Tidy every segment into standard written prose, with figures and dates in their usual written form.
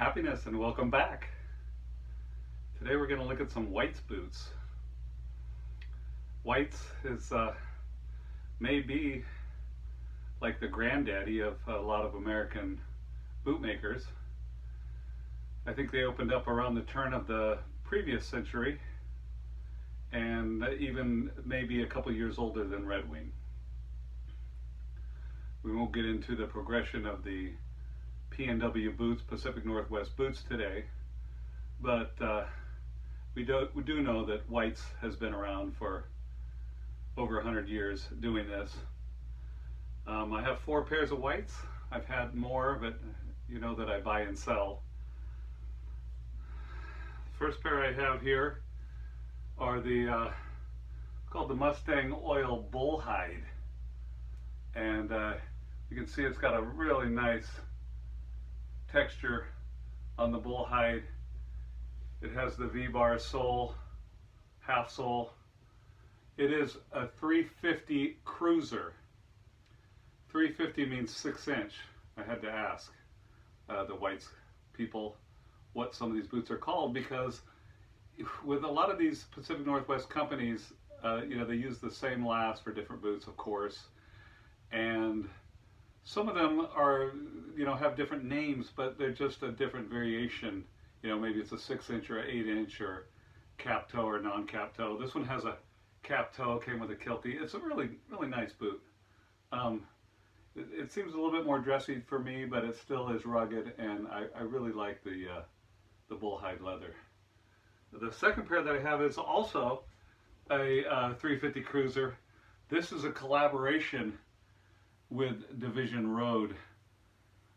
Happiness and welcome back. Today we're going to look at some White's boots. White's is maybe like the granddaddy of a lot of American boot makers. I think they opened up around the turn of the previous century and even maybe a couple years older than Red Wing. We won't get into the progression of the P&W boots, Pacific Northwest boots today, but we do know that White's has been around for over 100 years doing this. I have 4 pairs of White's. I've had more, but you know that I buy and sell. First pair I have here are the called the Mustang Oil Bull Hide, and you can see it's got a really nice texture on the bull hide. It has the V-bar sole, half sole. It is a 350 cruiser. 350 means 6 inch. I had to ask the White's people what some of these boots are called, because with a lot of these Pacific Northwest companies, they use the same last for different boots, of course, and some of them are, have different names, but they're just a different variation. Maybe it's a 6 inch or an 8 inch or cap toe or non-cap toe. This one has a cap toe, came with a kiltie. It's a really, really nice boot. It seems a little bit more dressy for me, but it still is rugged, and I really like the bull hide leather. The second pair that I have is also a 350 cruiser. This is a collaboration with Division Road.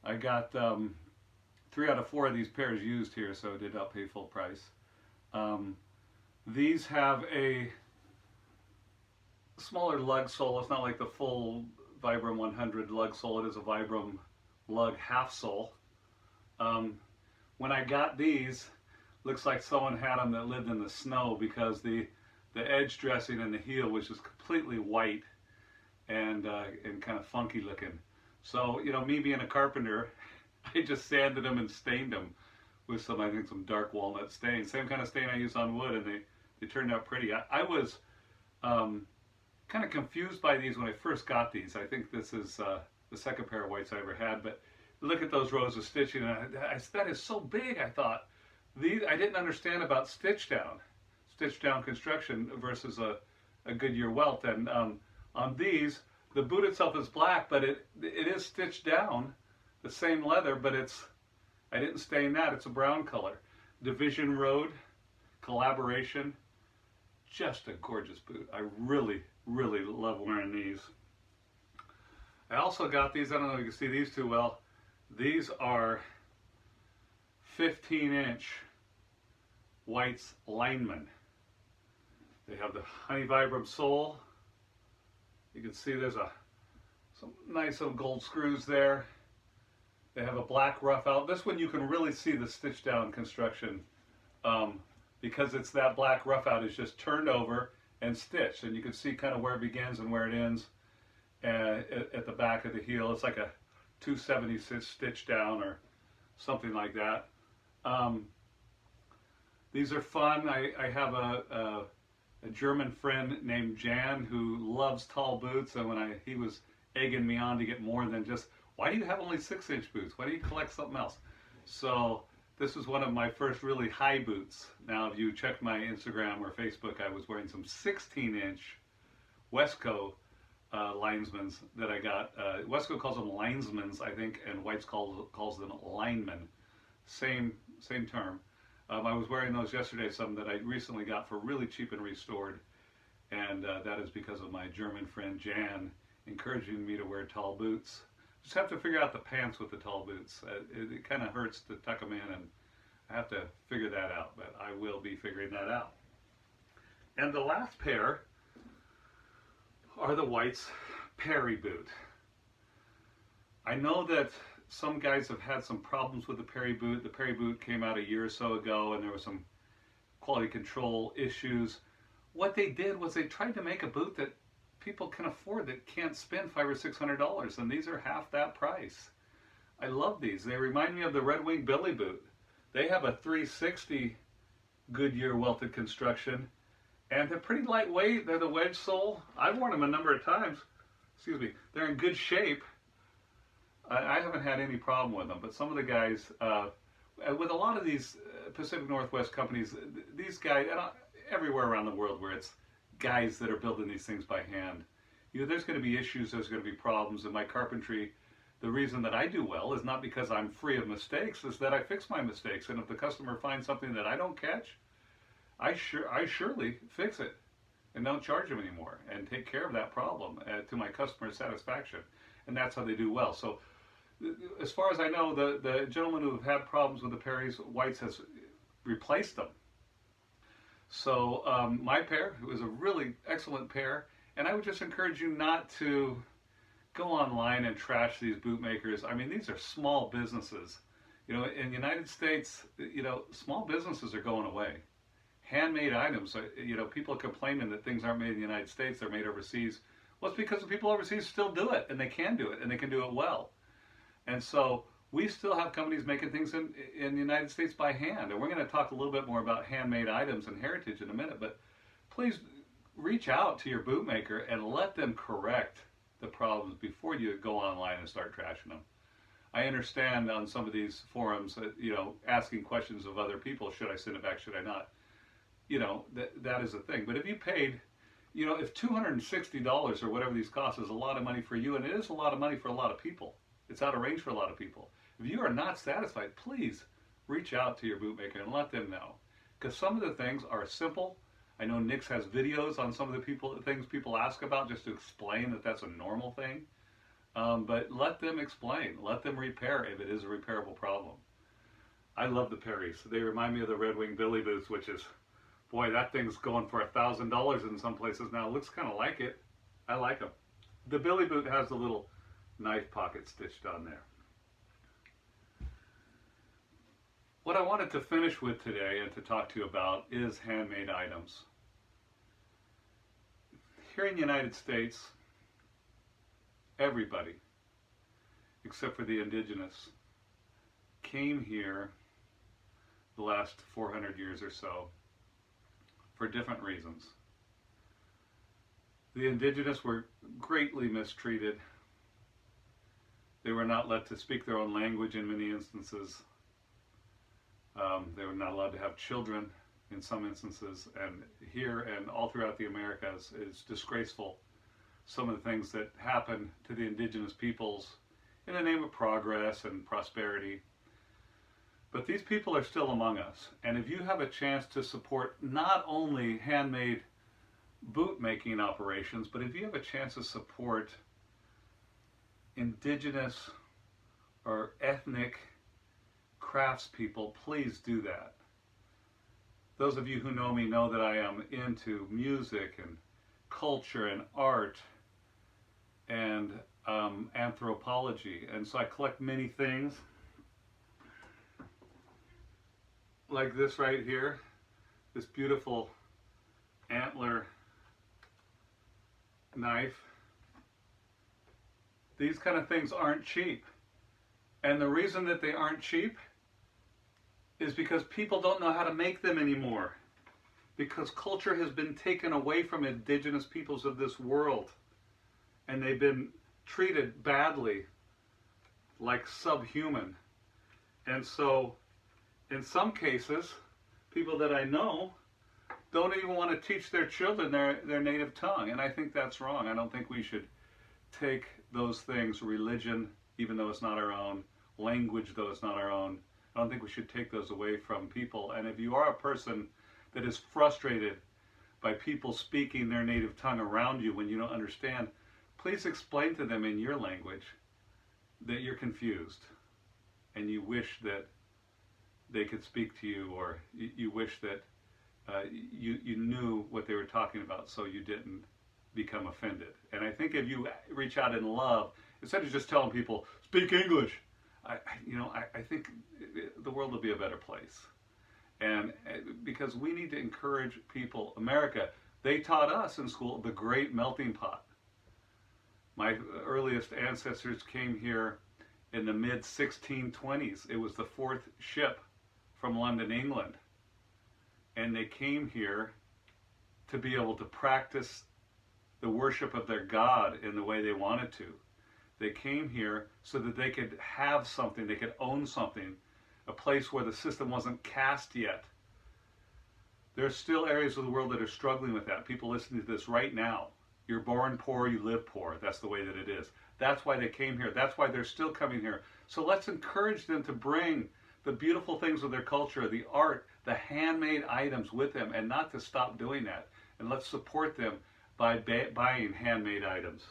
I got 3 out of 4 of these pairs used here, so I did not pay full price. These have a smaller lug sole. It's not like the full Vibram 100 lug sole. It is a Vibram lug half sole. When I got these, looks like someone had them that lived in the snow, because the edge dressing and the heel was just completely white and kind of funky looking. So, me being a carpenter, I just sanded them and stained them with some dark walnut stain. Same kind of stain I use on wood, and they turned out pretty. I was kind of confused by these when I first got these. I think this is the second pair of Whites I ever had, but look at those rows of stitching, and that is so big. I thought, I didn't understand about stitch down construction versus a Goodyear welt, and on these, the boot itself is black, but it is stitched down, the same leather, but I didn't stain that. It's a brown color. Division Road collaboration, just a gorgeous boot. I really, really love wearing these. I also got these. I don't know if you can see these too well. These are 15-inch White's Linemen. They have the honey vibram sole. You can see there's some nice little gold screws there. They have a black rough out. This one you can really see the stitch down construction, because it's that black rough out is just turned over and stitched, and you can see kind of where it begins and where it ends at the back of the heel. It's like a 276 stitch down or something like that. These are fun. I have a German friend named Jan who loves tall boots, and when he was egging me on to get more than just, why do you have only 6-inch boots? Why do you collect something else? So this was one of my first really high boots. Now, if you check my Instagram or Facebook, I was wearing some 16-inch Wesco linesmans that I got. Wesco calls them linesmans, I think, and White's calls them linemen. Same term. I was wearing those yesterday, some that I recently got for really cheap and restored, and that is because of my German friend Jan encouraging me to wear tall boots. Just have to figure out the pants with the tall boots. It kind of hurts to tuck them in, and I have to figure that out, but I will be figuring that out. And the last pair are the White's Perry boot. I know that some guys have had some problems with the Perry boot. The Perry boot came out a year or so ago, and there were some quality control issues. What they did was they tried to make a boot that people can afford, that can't spend $500 or $600, and these are half that price. I love these. They remind me of the Red Wing Billy boot. They have a 360 Goodyear welted construction, and they're pretty lightweight. They're the wedge sole. I've worn them a number of times. Excuse me. They're in good shape. I haven't had any problem with them, but some of the guys, with a lot of these Pacific Northwest companies, these guys, and everywhere around the world where it's guys that are building these things by hand, there's going to be issues, there's going to be problems. In my carpentry, the reason that I do well is not because I'm free of mistakes, is that I fix my mistakes. And if the customer finds something that I don't catch, I surely fix it and don't charge them anymore and take care of that problem to my customer's satisfaction. And that's how they do well. So as far as I know, the gentleman who have had problems with the Perry's Whites has replaced them. So my pair, it was a really excellent pair, and I would just encourage you not to go online and trash these boot makers. I mean, these are small businesses. In the United States, small businesses are going away. Handmade items, people are complaining that things aren't made in the United States, they're made overseas. Well, it's because the people overseas still do it, and they can do it, and they can do it well. And so we still have companies making things in the United States by hand. And we're going to talk a little bit more about handmade items and heritage in a minute. But please reach out to your boot maker and let them correct the problems before you go online and start trashing them. I understand on some of these forums that, asking questions of other people, should I send it back, should I not? That is a thing. But if you paid, if $260 or whatever these cost is a lot of money for you, and it is a lot of money for a lot of people, it's out of range for a lot of people. If you are not satisfied, please reach out to your bootmaker and let them know. Because some of the things are simple. I know Nick's has videos on some of the things people ask about just to explain that that's a normal thing. But let them explain. Let them repair if it is a repairable problem. I love the Perrys. They remind me of the Red Wing Billy boots, which is, boy, that thing's going for $1,000 in some places now. It looks kind of like it. I like them. The Billy boot has a little knife pocket stitched on there. What I wanted to finish with today and to talk to you about is handmade items. Here in the United States, everybody, except for the indigenous, came here the last 400 years or so for different reasons. The indigenous were greatly mistreated. They were not let to speak their own language in many instances. They were not allowed to have children in some instances. And here and all throughout the Americas, it's disgraceful, some of the things that happen to the indigenous peoples in the name of progress and prosperity. But these people are still among us. And if you have a chance to support not only handmade boot making operations, but if you have a chance to support indigenous or ethnic craftspeople, please do that. Those of you who know me know that I am into music and culture and art and anthropology, and so I collect many things like this right here, this beautiful antler knife. These kind of things aren't cheap. And the reason that they aren't cheap is because people don't know how to make them anymore. Because culture has been taken away from indigenous peoples of this world. And they've been treated badly, like subhuman. And so, in some cases, people that I know don't even want to teach their children their native tongue. And I think that's wrong. I don't think we should take those things, religion, even though it's not our own, language, though it's not our own, I don't think we should take those away from people. And if you are a person that is frustrated by people speaking their native tongue around you when you don't understand, please explain to them in your language that you're confused and you wish that they could speak to you, or you wish that you knew what they were talking about so you didn't become offended. And I think if you reach out in love, instead of just telling people, speak English, I think the world will be a better place. And because we need to encourage people. America, they taught us in school the great melting pot. My earliest ancestors came here in the mid-1620s. It was the fourth ship from London, England, and they came here to be able to practice the worship of their God in the way they wanted to. They came here so that they could have something, they could own something, a place where the system wasn't cast yet. There's still areas of the world that are struggling with that. People listening to this right now. You're born poor, you live poor. That's the way that it is. That's why they came here. That's why they're still coming here. So let's encourage them to bring the beautiful things of their culture, the art, the handmade items with them, and not to stop doing that. And let's support them by buying handmade items.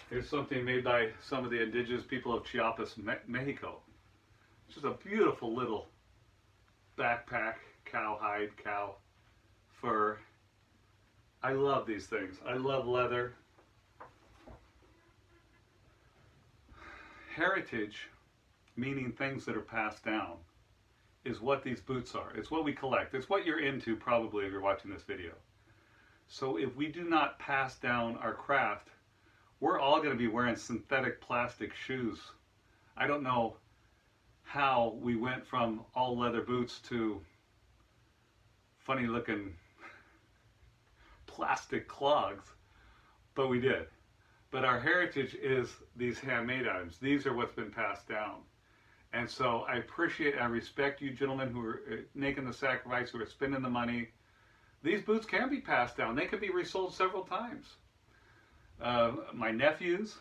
Here's something made by some of the indigenous people of Chiapas, Mexico. It's just a beautiful little backpack, cowhide, cow fur. I love these things. I love leather. Heritage, meaning things that are passed down, is what these boots are. It's what we collect. It's what you're into probably if you're watching this video. So if we do not pass down our craft, we're all going to be wearing synthetic plastic shoes. I don't know how we went from all leather boots to funny looking plastic clogs, but we did. But our heritage is these handmade items. These are what's been passed down. And so I appreciate and I respect you gentlemen who are making the sacrifice, who are spending the money. These boots can be passed down. They can be resold several times. My nephews,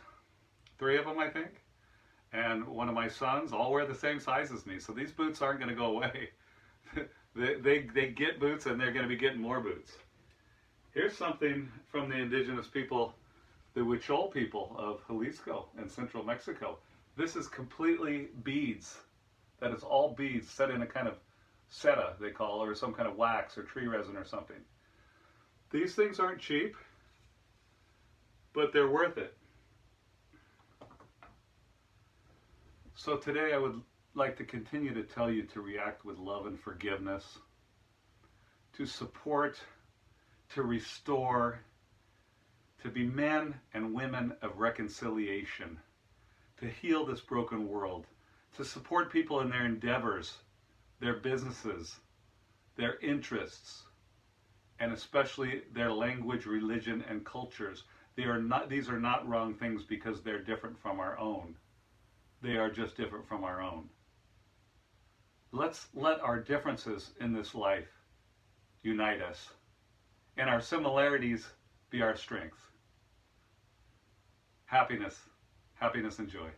3 of them I think, and one of my sons all wear the same size as me. So these boots aren't going to go away. they get boots and they're going to be getting more boots. Here's something from the indigenous people, the Huichol people of Jalisco and central Mexico. This is completely beads. That is all beads set in a kind of seta, they call, or some kind of wax or tree resin or something. These things aren't cheap, but they're worth it. So today I would like to continue to tell you to react with love and forgiveness, to support, to restore, to be men and women of reconciliation, to heal this broken world, to support people in their endeavors, their businesses, their interests, and especially their language, religion, and cultures. These are not wrong things because they're different from our own. They are just different from our own. Let's let our differences in this life unite us, and our similarities be our strength. Happiness and joy.